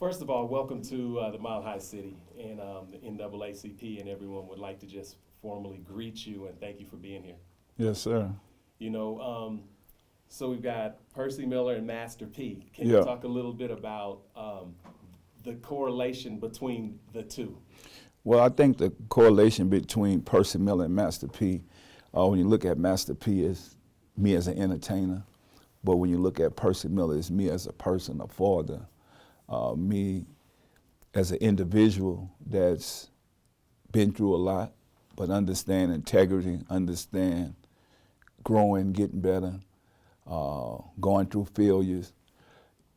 First of all, welcome to the Mile High City and the NAACP, and everyone would like to just formally greet you and thank you for being here. Yes, sir. You know, so we've got Percy Miller and Master P. Can Yeah. you talk a little bit about the correlation between the two? Well, I think the correlation between Percy Miller and Master P, when you look at Master P, is me as an entertainer, but when you look at Percy Miller, it's me as a person, a father, me as an individual that's been through a lot, but understand integrity, understand growing, getting better, going through failures,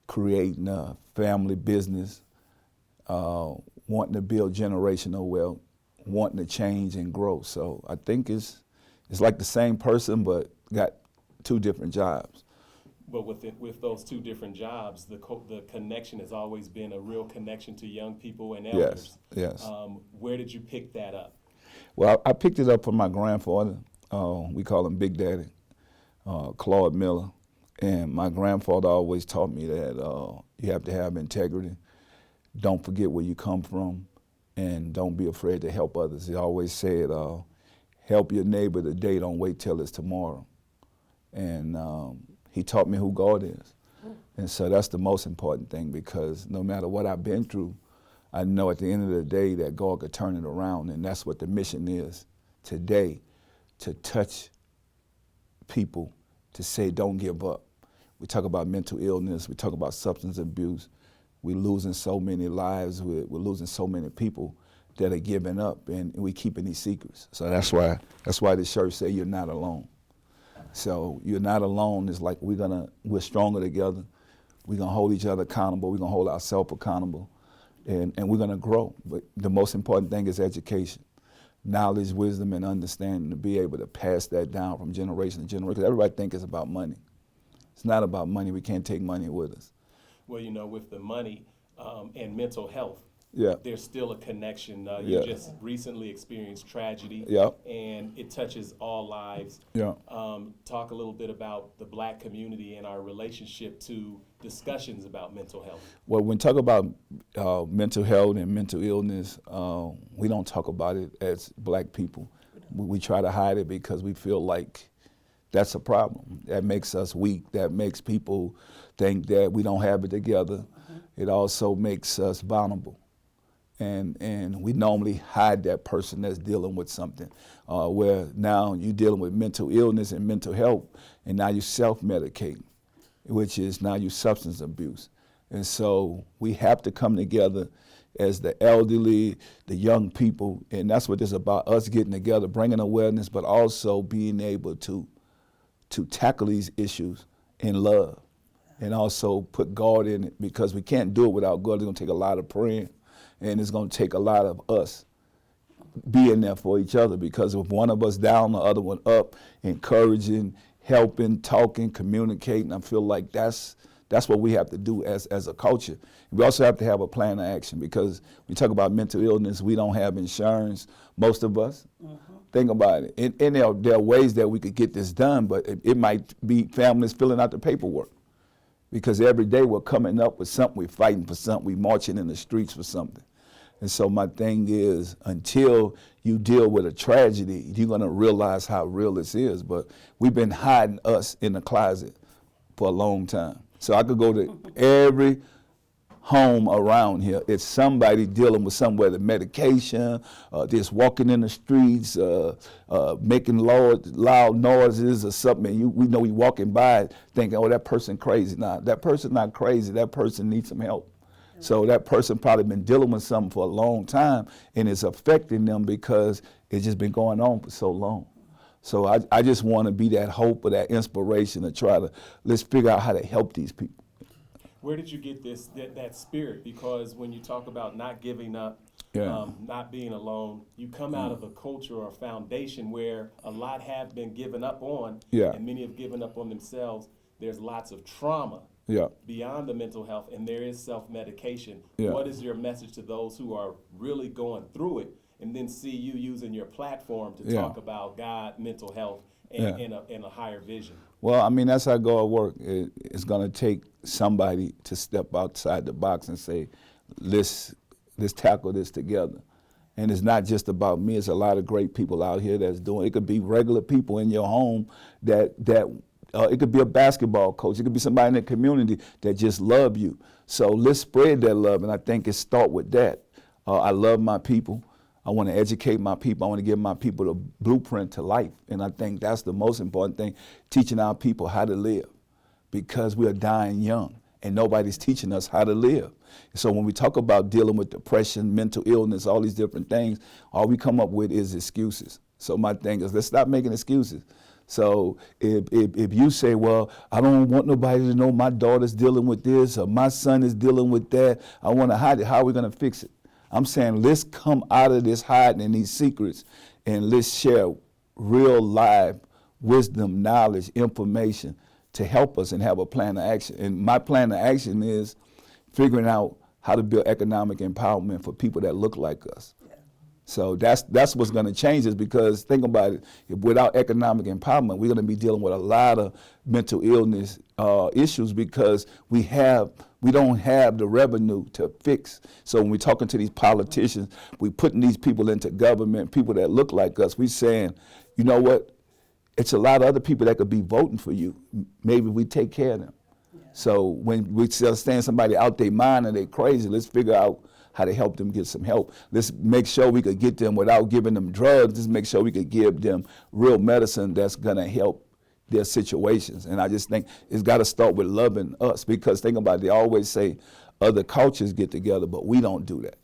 creating a family business, wanting to build generational wealth, wanting to change and grow. So I think it's like the same person, but got two different jobs. But with those two different jobs, the connection has always been a real connection to young people and elders. Yes. Where did you pick that up? Well, I picked it up from my grandfather. We call him Big Daddy, Claude Miller. And my grandfather always taught me that you have to have integrity. Don't forget where you come from, and don't be afraid to help others. He always said, help your neighbor today, don't wait till it's tomorrow. And he taught me who God is. And so that's the most important thing, because no matter what I've been through, I know at the end of the day that God could turn it around, and that's what the mission is today, to touch people, to say don't give up. We talk about mental illness, we talk about substance abuse. We're losing so many lives, we're losing so many people that are giving up, and we keeping these secrets. So that's why the church say you're not alone. So you're not alone. It's like we're stronger together. We're gonna hold each other accountable. We're gonna hold ourselves accountable, and we're gonna grow. But the most important thing is education, knowledge, wisdom, and understanding, to be able to pass that down from generation to generation. 'Cause everybody thinks it's about money. It's not about money. We can't take money with us. Well, you know, with the money and mental health, Yeah. there's still a connection. Yeah. You just recently experienced tragedy, Yeah. and it touches all lives. Yeah. Talk a little bit about the black community and our relationship to discussions about mental health. Well, when we talk about mental health and mental illness, we don't talk about it as black people. We try to hide it because we feel like that's a problem. That makes us weak. That makes people think that we don't have it together. It also makes us vulnerable. And we normally hide that person that's dealing with something, where now you're dealing with mental illness and mental health, and now you self-medicate, which is now you substance abuse. And so we have to come together as the elderly, the young people, and that's what it's about, us getting together, bringing awareness, but also being able to tackle these issues in love, and also put God in it, because we can't do it without God. It's gonna take a lot of praying, and it's gonna take a lot of us being there for each other, because if one of us down, the other one up, encouraging, helping, talking, communicating. I feel like that's what we have to do as a culture. We also have to have a plan of action, because we talk about mental illness, we don't have insurance, most of us. Think about it. And there are ways that we could get this done, but it might be families filling out the paperwork. Because every day we're coming up with something, we're fighting for something, we're marching in the streets for something. And so my thing is, until you deal with a tragedy, you're gonna realize how real this is. But we've been hiding us in the closet for a long time. So I could go to every home around here. It's somebody dealing with somewhere, the medication, just walking in the streets, making loud noises or something. And we know we walking by thinking, oh, that person crazy. Nah, that person not crazy. That person needs some help. So that person probably been dealing with something for a long time, and it's affecting them because it's just been going on for so long. So I just want to be that hope or that inspiration to try to, let's figure out how to help these people. Where did you get that spirit? Because when you talk about not giving up, not being alone, you come out of a culture or a foundation where a lot have been given up on, and many have given up on themselves. There's lots of trauma beyond the mental health, and there is self-medication. What is your message to those who are really going through it, and then see you using your platform to talk about God, mental health, and a higher vision? Well, I mean, that's how God works. It's going to take somebody to step outside the box and say, let's tackle this together. And it's not just about me. It's a lot of great people out here that's doing. It could be regular people in your home that it could be a basketball coach. It could be somebody in the community that just love you. So let's spread that love, and I think it start with that. I love my people. I want to educate my people. I want to give my people the blueprint to life, and I think that's the most important thing, teaching our people how to live, because we are dying young, and nobody's teaching us how to live. So when we talk about dealing with depression, mental illness, all these different things, all we come up with is excuses. So my thing is, let's stop making excuses. So if you say, well, I don't want nobody to know my daughter's dealing with this or my son is dealing with that, I want to hide it, how are we going to fix it? I'm saying let's come out of this hiding in these secrets and let's share real live wisdom, knowledge, information to help us and have a plan of action. And my plan of action is figuring out how to build economic empowerment for people that look like us. So that's what's going to change us, because think about it, if without economic empowerment, we're going to be dealing with a lot of mental illness issues, because we don't have the revenue to fix. So when we're talking to these politicians, we're putting these people into government, people that look like us, we're saying, you know what, it's a lot of other people that could be voting for you. Maybe we take care of them. Yeah. So when we understand somebody out their mind and they're crazy, let's figure out how to help them get some help. Let's make sure we could get them without giving them drugs. Let's make sure we could give them real medicine that's gonna help their situations. And I just think it's gotta start with loving us, because think about it, they always say other cultures get together, but we don't do that.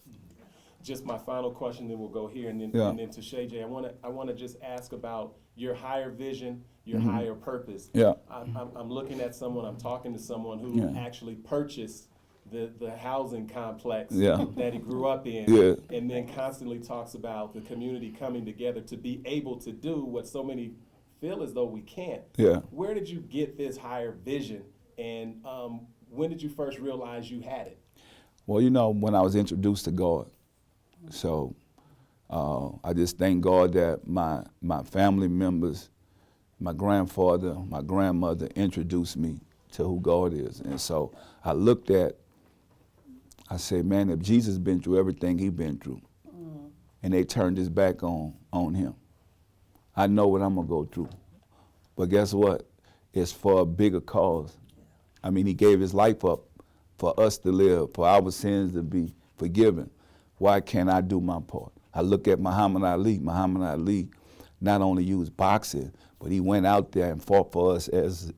Just my final question, then we'll go here, and then, and then to Shay J. I wanna just ask about your higher vision, your higher purpose. Yeah. I'm looking at someone, I'm talking to someone who actually purchased the housing complex that he grew up in, and then constantly talks about the community coming together to be able to do what so many feel as though we can't. Yeah. Where did you get this higher vision, and when did you first realize you had it? Well, you know, when I was introduced to God. So I just thank God that my family members, my grandfather, my grandmother introduced me to who God is. And so I said, man, if Jesus been through everything he been through, and they turned his back on him, I know what I'm gonna go through. But guess what? It's for a bigger cause. I mean, he gave his life up for us to live, for our sins to be forgiven. Why can't I do my part? I look at Muhammad Ali. Muhammad Ali not only used boxing, but he went out there and fought for us as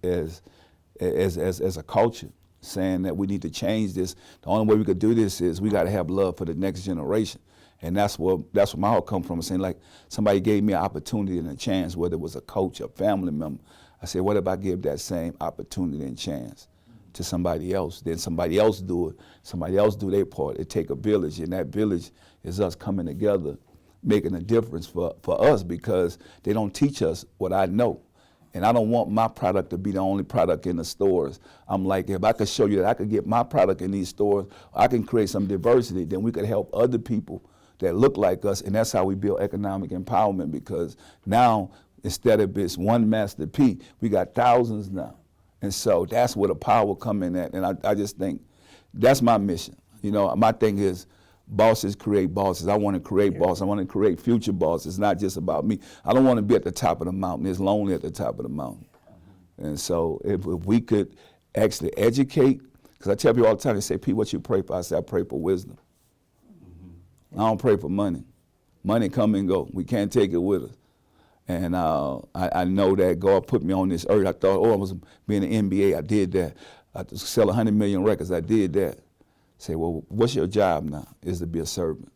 a culture, saying that we need to change this. The only way we could do this is we got to have love for the next generation. And that's where my heart comes from, saying like somebody gave me an opportunity and a chance, whether it was a coach, a family member. I said, what if I give that same opportunity and chance to somebody else? Then somebody else do it, somebody else do their part. It take a village, and that village is us coming together, making a difference for us, because they don't teach us what I know. And I don't want my product to be the only product in the stores. I'm like, if I could show you that I could get my product in these stores, I can create some diversity, then we could help other people that look like us, and that's how we build economic empowerment, because now, instead of it's one Master P, we got thousands now. And so that's where the power come in at, and I just think that's my mission. You know, my thing is bosses create bosses. I want to create bosses. I want to create future bosses. It's not just about me. I don't want to be at the top of the mountain. It's lonely at the top of the mountain. And so if we could actually educate, because I tell people all the time, they say, P, what you pray for? I say, I pray for wisdom. I don't pray for money. Money come and go. We can't take it with us. And I know that God put me on this earth. I thought, I was being an NBA. I did that. I sell 100 million records. I did that. Say, well, what's your job now? Is to be a servant.